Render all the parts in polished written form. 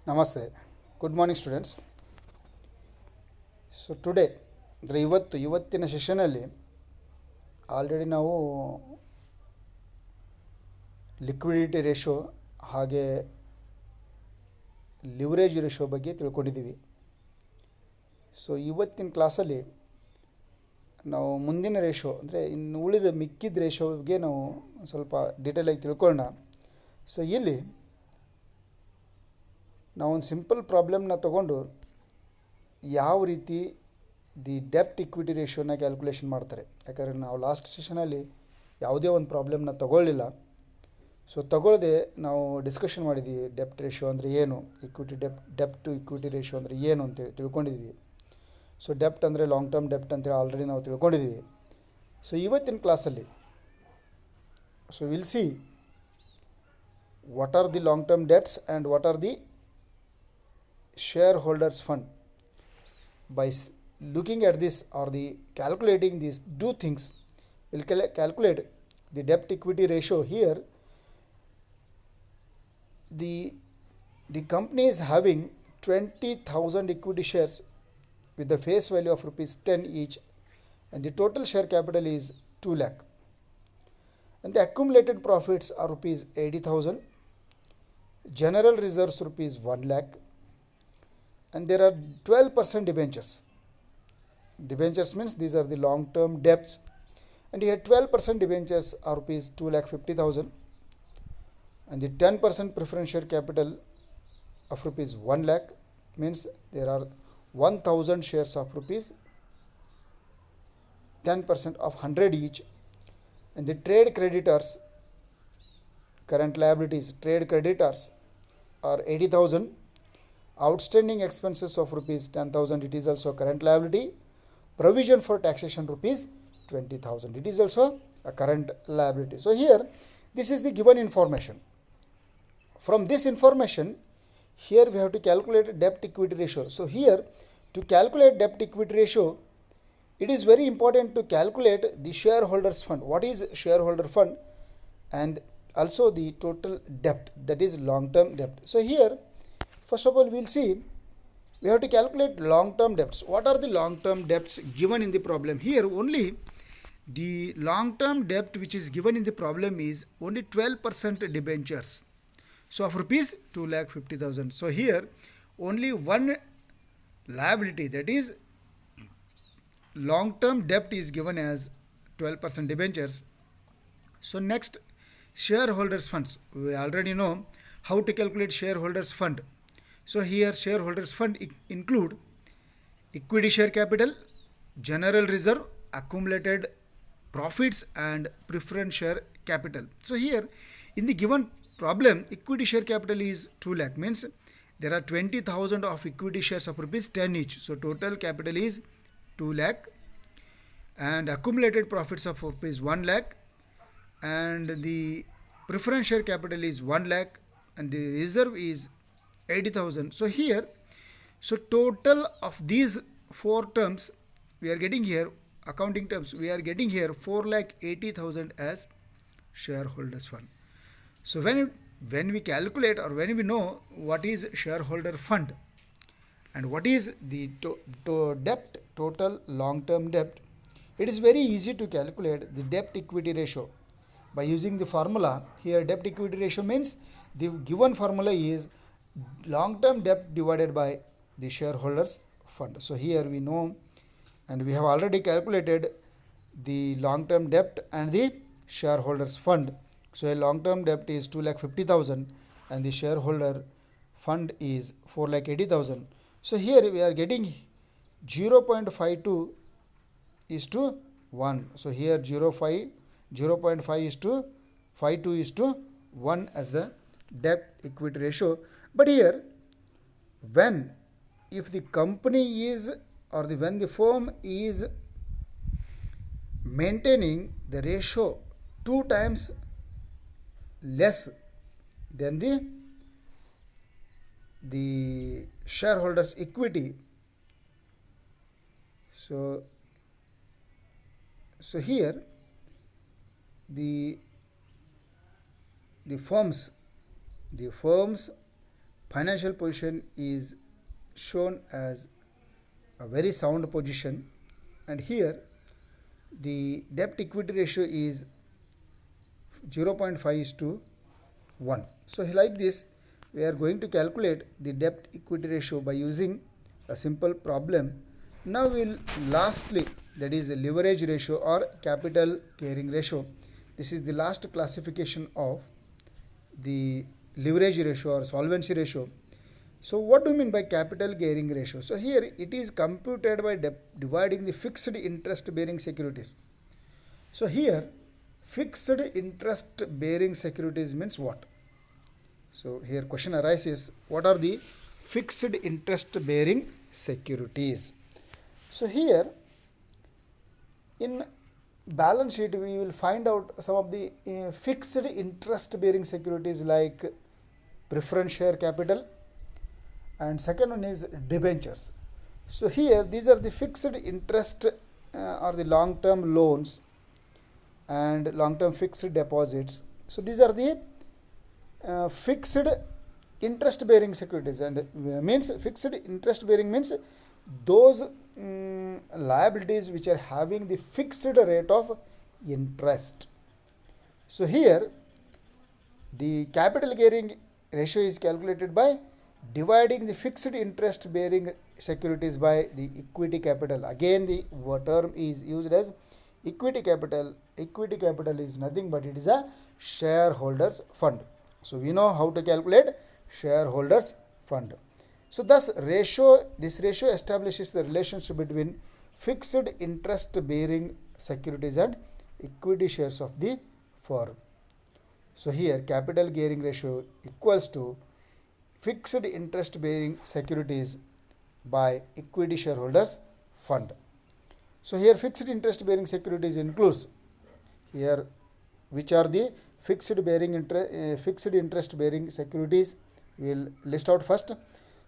ನಮಸ್ತೆ. Good morning students. So today ಅಂದರೆ ಇವತ್ತಿನ ಸೆಷನಲ್ಲಿ ಆಲ್ರೆಡಿ ನಾವು ಲಿಕ್ವಿಡಿಟಿ ರೇಷೋ ಹಾಗೆ ಲಿವರೇಜ್ ರೇಷೋ ಬಗ್ಗೆ ತಿಳ್ಕೊಂಡಿದ್ದೀವಿ. ಸೊ ಇವತ್ತಿನ ಕ್ಲಾಸಲ್ಲಿ ನಾವು ಮುಂದಿನ ರೇಷೋ ಅಂದರೆ ಇನ್ನು ಉಳಿದ ಮಿಕ್ಕಿದ ರೇಷೋಗೆ ನಾವು ಸ್ವಲ್ಪ ಡೀಟೇಲಾಗಿ ತಿಳ್ಕೊಳ್ಳೋಣ. ಸೊ ಇಲ್ಲಿ ನಾವೊಂದು ಸಿಂಪಲ್ ಪ್ರಾಬ್ಲಮ್ನ ತೊಗೊಂಡು ಯಾವ ರೀತಿ ದಿ ಡೆಪ್ಟ್ ಇಕ್ವಿಟಿ ರೇಷಿಯೋನ ಕ್ಯಾಲ್ಕುಲೇಷನ್ ಮಾಡ್ತಾರೆ. ಯಾಕಂದರೆ ನಾವು ಲಾಸ್ಟ್ ಸೆಷನಲ್ಲಿ ಯಾವುದೇ ಒಂದು ಪ್ರಾಬ್ಲಮ್ನ ತೊಗೊಳ್ಳಿಲ್ಲ. ಸೊ ತಗೊಳ್ಳದೆ ನಾವು ಡಿಸ್ಕಷನ್ ಮಾಡಿದ್ದೀವಿ ಡೆಪ್ಟ್ ರೇಷಿಯೋ ಅಂದರೆ ಏನು, ಡೆಪ್ಟ್ ಟು ಇಕ್ವಿಟಿ ರೇಷಿಯೋ ಅಂದರೆ ಏನು ಅಂತೇಳಿ ತಿಳ್ಕೊಂಡಿದ್ದೀವಿ. ಸೊ ಡೆಪ್ಟ್ ಅಂದರೆ ಲಾಂಗ್ ಟರ್ಮ್ ಡೆಪ್ಟ್ ಅಂತೇಳಿ ಆಲ್ರೆಡಿ ನಾವು ತಿಳ್ಕೊಂಡಿದ್ದೀವಿ. ಸೊ ಇವತ್ತಿನ ಕ್ಲಾಸಲ್ಲಿ will see what are the long term debts and what are the shareholders fund. By looking at this or the calculating these two things, we'll calculate the debt equity ratio. Here the company is having 20,000 equity shares with the face value of rupees 10 each, and the total share capital is 2 lakh, and the accumulated profits are rupees 80,000, general reserves rupees 1 lakh, and there are 12% debentures. Debentures means these are the long term debts, and here 12% debentures are rupees 2,50,000, and the 10% preference share capital of rupees 1 lakh means there are 1,000 shares of rupees 10% of 100 each, and the trade creditors, current liabilities, trade creditors are 80,000. Outstanding expenses of rupees 10,000, it is also current liability. Provision for taxation rupees 20,000, it is also a current liability. So here this is the given information. From this information, here we have to calculate debt equity ratio. So here to calculate debt equity ratio, it is very important to calculate the shareholders fund. What is shareholder fund? And also the total debt, that is long term debt. So here first of all, we will see we have to calculate long-term debts. What are the long-term debts given in the problem? Here only the long-term debt which is given in the problem is only 12% debentures. So of rupees 2,50,000. So here only one liability, that is long-term debt, is given as 12% debentures. So next, shareholders funds. We already know how to calculate shareholders fund. So here shareholders fund include equity share capital, general reserve, accumulated profits, and preference share capital. So here in the given problem, equity share capital is 2 lakh, means there are 20,000 of equity shares of rupees 10 each. So total capital is 2 lakh, and accumulated profits of rupees 1 lakh, and the preference share capital is 1 lakh, and the reserve is 80,000. So here, so total of these four terms we are getting here, accounting terms, we are getting here 4,80,000 as shareholders fund. So when we calculate, or when we know what is shareholder fund and what is the debt, total long term debt, it is very easy to calculate the debt equity ratio by using the formula. Here debt equity ratio means the given formula is long term debt divided by the shareholders fund. So here we know, and we have already calculated the long term debt and the shareholders fund. So a long term debt is 2,50,000 and the shareholder fund is 4,80,000. So here we are getting 0.52 is to 1. So here 0.5 is to 52 is to 1 as the debt equity ratio. But here, if the company is, or when the firm is maintaining the ratio 2 times less than the shareholders equity, so here the firm's financial position is shown as a very sound position, and here the debt equity ratio is 0.5 is to 1. So like this we are going to calculate the debt equity ratio by using a simple problem. Now we'll lastly, that is leverage ratio or capital gearing ratio. This is the last classification of the leverage ratio or solvency ratio. So what do you mean by capital gearing ratio? So here it is computed by dividing the fixed interest bearing securities. So here fixed interest bearing securities means what? So here question arises, what are the fixed interest bearing securities? So here in balance sheet we will find out some of the fixed interest bearing securities like preference share capital, and second one is debentures. So here these are the fixed interest or the long term loans and long term fixed deposits. So these are the fixed interest bearing securities, and means fixed interest bearing means those liabilities which are having the fixed rate of interest. So here the capital gearing ratio is calculated by dividing the fixed interest bearing securities by the equity capital. Again the term is used as equity capital. Equity capital is nothing but it is a shareholders fund. So we know how to calculate shareholders fund. So thus this ratio establishes the relationship between fixed interest bearing securities and equity shares of the firm. So here capital gearing ratio equals to fixed interest bearing securities by equity shareholders fund. So here fixed interest bearing securities includes here which are the fixed interest bearing securities. We will list out first.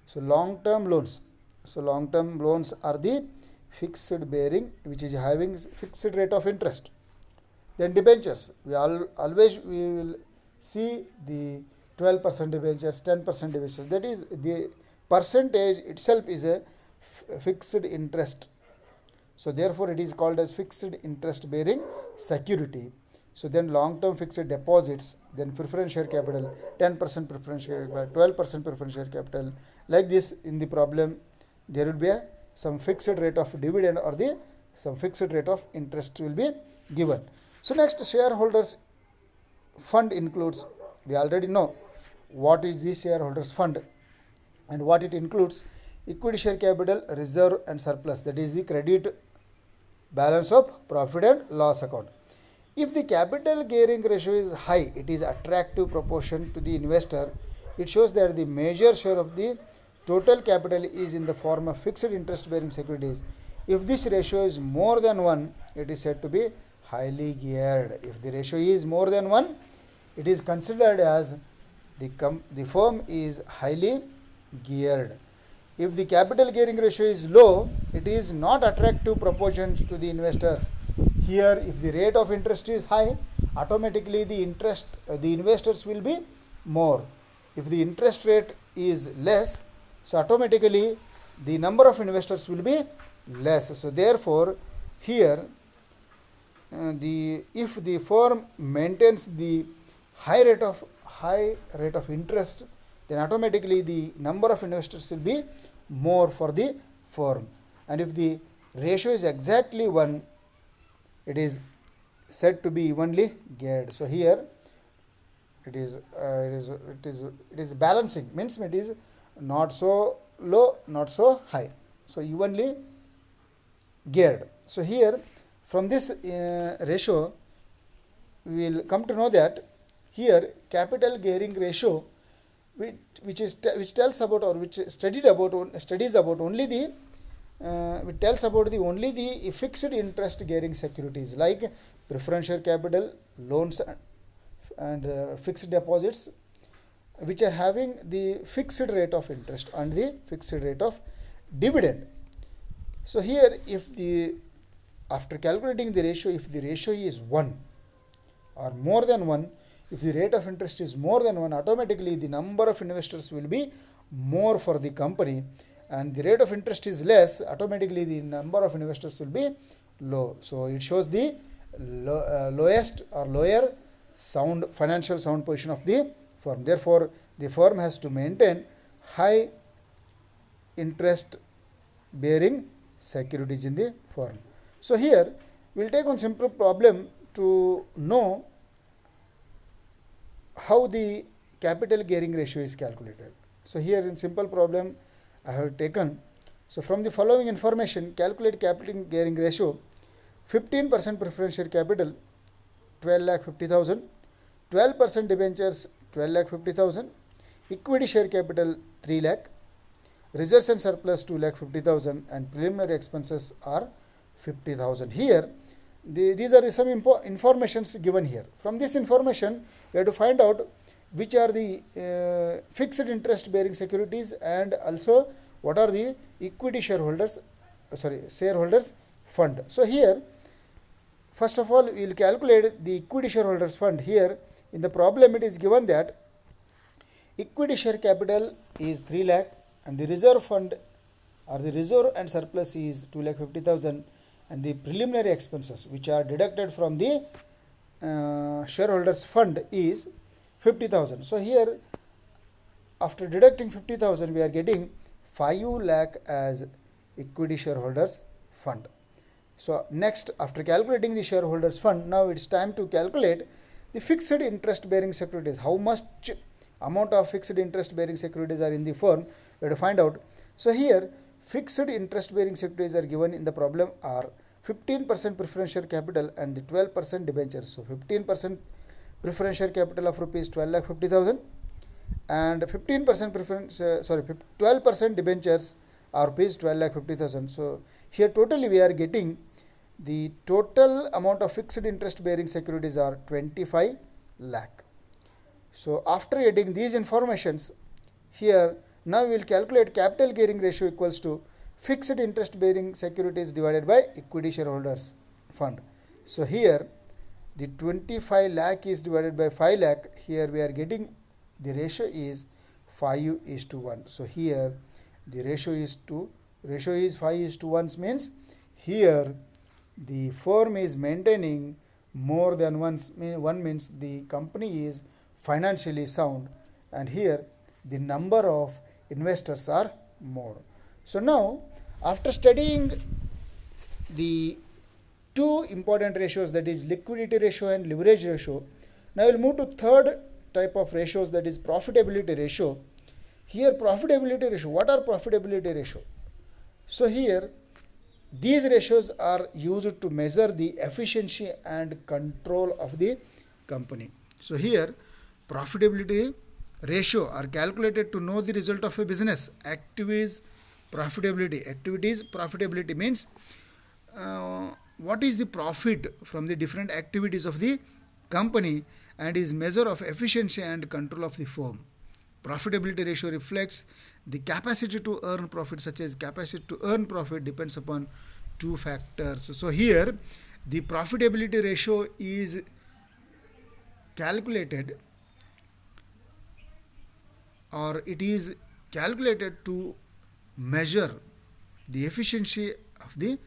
So long term loans. So long term loans are the fixed bearing which is having fixed rate of interest. Then debentures. We will see the 12% debentures, 10% debentures. That is the percentage itself is a fixed interest. So therefore it is called as fixed interest bearing security. So then long term fixed deposits, then preference share capital, 10% preference share capital, 12% preference share capital. Like this in the problem there will be some fixed rate of dividend or some fixed rate of interest will be given. So next shareholders fund includes, we already know what is the shareholders fund and what it includes: equity share capital, reserve and surplus, that is the credit balance of profit and loss account. If the capital gearing ratio is high, it is attractive proportion to the investor. It shows that the major share of the total capital is in the form of fixed interest bearing securities. If this ratio is more than 1, it is said to be highly geared. If the ratio is more than 1, it is considered as the firm is highly geared. If the capital gearing ratio is low, it is not attractive proportion to the investors. Here if the rate of interest is high, automatically the investors will be more. If the interest rate is less, so automatically the number of investors will be less. So therefore here if the firm maintains the high rate of interest, then automatically the number of investors will be more for the firm. And if the ratio is exactly 1, it is said to be evenly geared. So here it is balancing, means it is not so low, not so high, so evenly geared. So here from this ratio we will come to know that here capital gearing ratio which tells about or which studies about only the it tells about only the fixed interest gearing securities like preference share capital, loans and fixed deposits, which are having the fixed rate of interest and the fixed rate of dividend. So here if after calculating the ratio, if the ratio is 1 or more than 1, If the rate of interest is more than 1, automatically the number of investors will be more for the company, and the rate of interest is less, automatically the number of investors will be low. So it shows the lowest or lower sound financial sound position of the firm. Therefore, the firm has to maintain high interest bearing securities in the firm. So here we will take one simple problem to know how the capital gearing ratio is calculated. So here in simple problem I have taken. So from the following information, calculate capital gearing ratio. 15% preference share capital 12,50,000, 12% debentures 12,50,000, equity share capital 3 lakh, reserves and surplus 2,50,000, and preliminary expenses are 50,000. Here these are some informations given here. From this information we have to find out which are the fixed interest bearing securities, and also what are the equity shareholders fund. So here first of all we will calculate the equity shareholders fund. Here in the problem it is given that equity share capital is 3 lakh and the reserve fund or the reserve and surplus is 2,50,000, and the preliminary expenses which are deducted from the shareholders fund is 50,000. So here after deducting 50,000 we are getting 5 lakh as equity shareholders fund. So next, after calculating the shareholders fund, now it's time to calculate the fixed interest bearing securities. How much amount of fixed interest bearing securities are in the firm, we have to find out. So here fixed interest bearing securities are given in the problem are 15% preference share capital and the 12% debentures. So 15% preference share capital of rupees 12,50,000 and 15% 12% debentures are rupees 12,50,000. So here totally we are getting the total amount of fixed interest bearing securities are 25 lakh. So after adding these informations, here now we will calculate capital gearing ratio equals to fixed interest bearing securities divided by equity shareholders fund. So here the 25 lakh is divided by 5 lakh. Here we are getting the ratio is 5:1. So here the ratio is 5:1 means here the firm is maintaining more than one means the company is financially sound, and here the number of investors are more. So now after studying the two important ratios, that is liquidity ratio and leverage ratio, now we will move to third type of ratios, that is profitability ratio. Here profitability ratio, what are profitability ratio? So here these ratios are used to measure the efficiency and control of the company. So here profitability ratio are calculated to know the result of a business. Activities profitability means what is the profit from the different activities of the company and is measure of efficiency and control of the firm. Profitability ratio reflects the capacity to earn profit, such as capacity to earn profit depends upon two factors. So here the profitability ratio is calculated, or it is calculated to measure the efficiency of the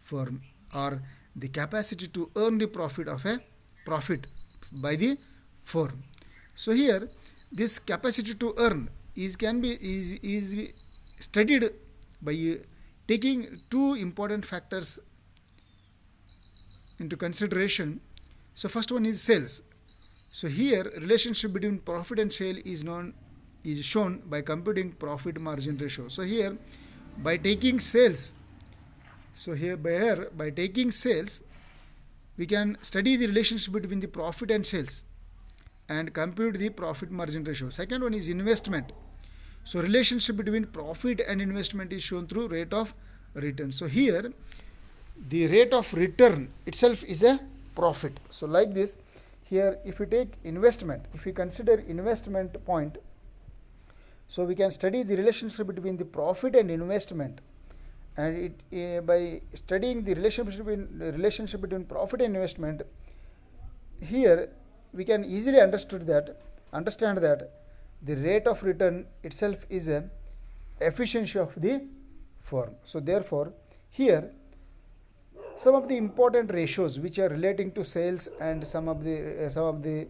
firm or the capacity to earn the profit by the firm. So here this capacity to earn can be studied by taking two important factors into consideration. So first one is sales. So here relationship between profit and sale is shown by computing profit margin ratio. So here by taking sales, by taking sales we can study the relationship between the profit and sales and compute the profit margin ratio. Second one is investment. So relationship between profit and investment is shown through rate of return. So here the rate of return itself is a profit. So like this, here if we take investment, if we consider investment point, so we can study the relationship between the profit and investment, and by studying the relationship between profit and investment, here we can easily understand that the rate of return itself is a efficiency of the firm. So therefore, here some of the important ratios which are relating to sales, and some of the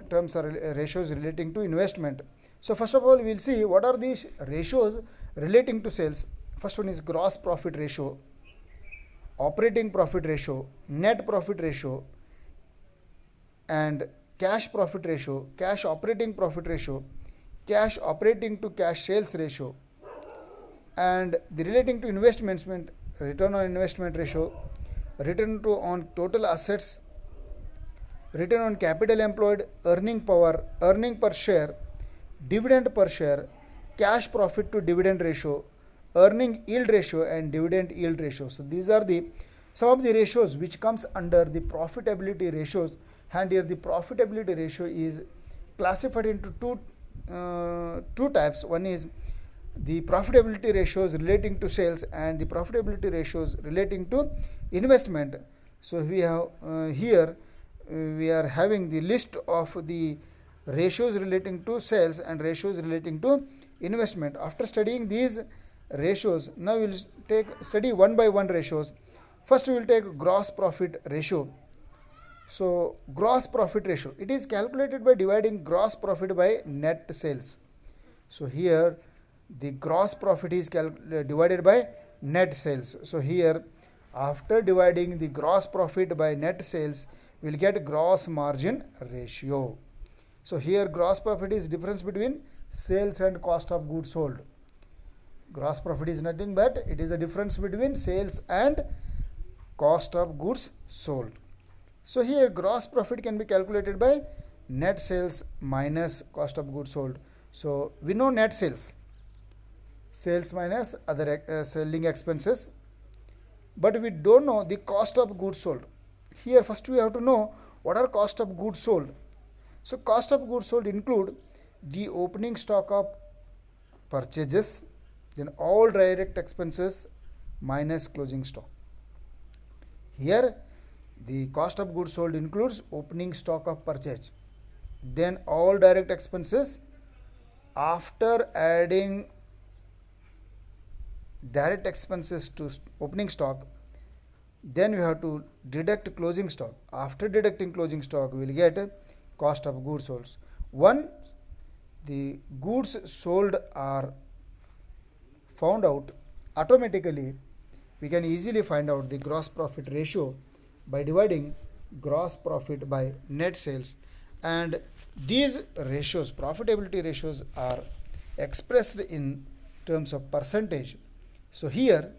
terms are ratios relating to investment. So first of all, we will see what are these ratios relating to sales. First one is gross profit ratio, operating profit ratio, net profit ratio, and cash profit ratio, cash operating profit ratio, cash operating to cash sales ratio, and the relating to investments, return on investment ratio, return to on total assets, return on capital employed, earning power, earning per share, dividend per share, cash profit to dividend ratio, earning yield ratio, and dividend yield ratio. So these are the some of the ratios which comes under the profitability ratios, and here the profitability ratio is classified into two types. One is the profitability ratios relating to sales, and the profitability ratios relating to investment. So we have here we are having the list of the ratios relating to sales and ratios relating to investment. After studying these ratios, now we will study one by one ratios. First we will take gross profit ratio. So gross profit ratio, it is calculated by dividing gross profit by net sales. So here the gross profit is divided by net sales. So here, after dividing the gross profit by net sales, we will get gross margin ratio. So here gross profit is difference between sales and cost of goods sold. Gross profit is nothing but it is a difference between sales and cost of goods sold. So here gross profit can be calculated by net sales minus cost of goods sold. So we know net sales minus other selling expenses, but we don't know the cost of goods sold. Here first we have to know what are cost of goods sold. So cost of goods sold include the opening stock of purchases, then all direct expenses minus closing stock. Here the cost of goods sold includes opening stock of purchase, then all direct expenses after adding direct expenses to opening stock. Then we have to deduct closing stock. After deducting closing stock, we will get cost of goods sold. Once the goods sold are found out, automatically we can easily find out the gross profit ratio by dividing gross profit by net sales. And these ratios, profitability ratios, are expressed in terms of percentage. So here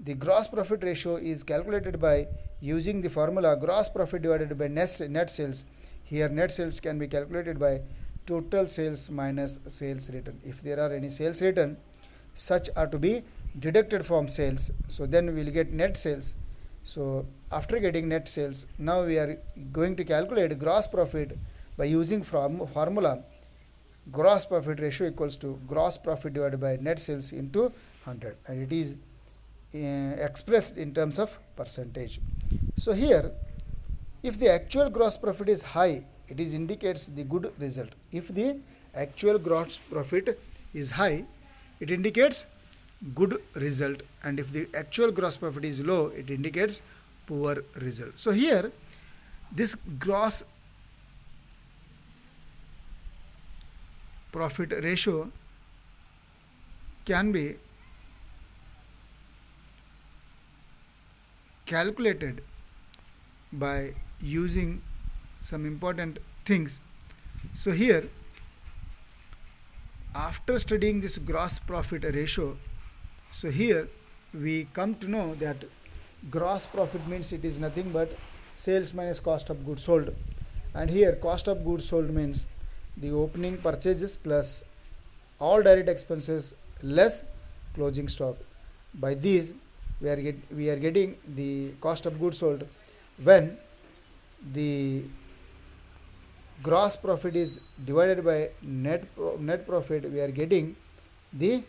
the gross profit ratio is calculated by using the formula gross profit divided by net sales. Here net sales can be calculated by total sales minus sales return. If there are any sales return, such are to be deducted from sales. So then we will get net sales. So after getting net sales, now we are going to calculate gross profit by using formula gross profit ratio equals to gross profit divided by net sales into 100, and it is expressed in terms of percentage. So here, if the actual gross profit is high, it is indicates the good result. If the actual gross profit is high, it indicates good result, and if the actual gross profit is low, it indicates poor result. So here this gross profit ratio can be calculated by using some important things. So here, after studying this gross profit ratio, so here we come to know that gross profit means it is nothing but sales minus cost of goods sold, and here cost of goods sold means the opening purchases plus all direct expenses less closing stock. By these we are getting the cost of goods sold. When the gross profit is divided by net profit, we are getting the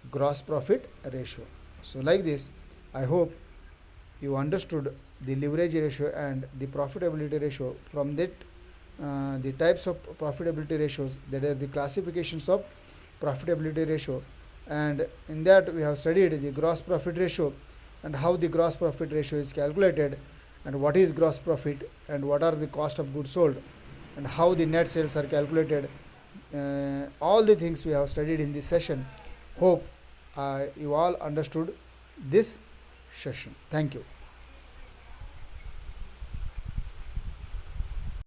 gross profit ratio. So like this, I hope you understood the leverage ratio and the profitability ratio. From that, the types of profitability ratios, that are the classifications of profitability ratio, and in that we have studied the gross profit ratio and how the gross profit ratio is calculated, and what is gross profit, and what are the cost of goods sold, and how the net sales are calculated. All the things we have studied in this session. Hope you all understood this session. Thank you.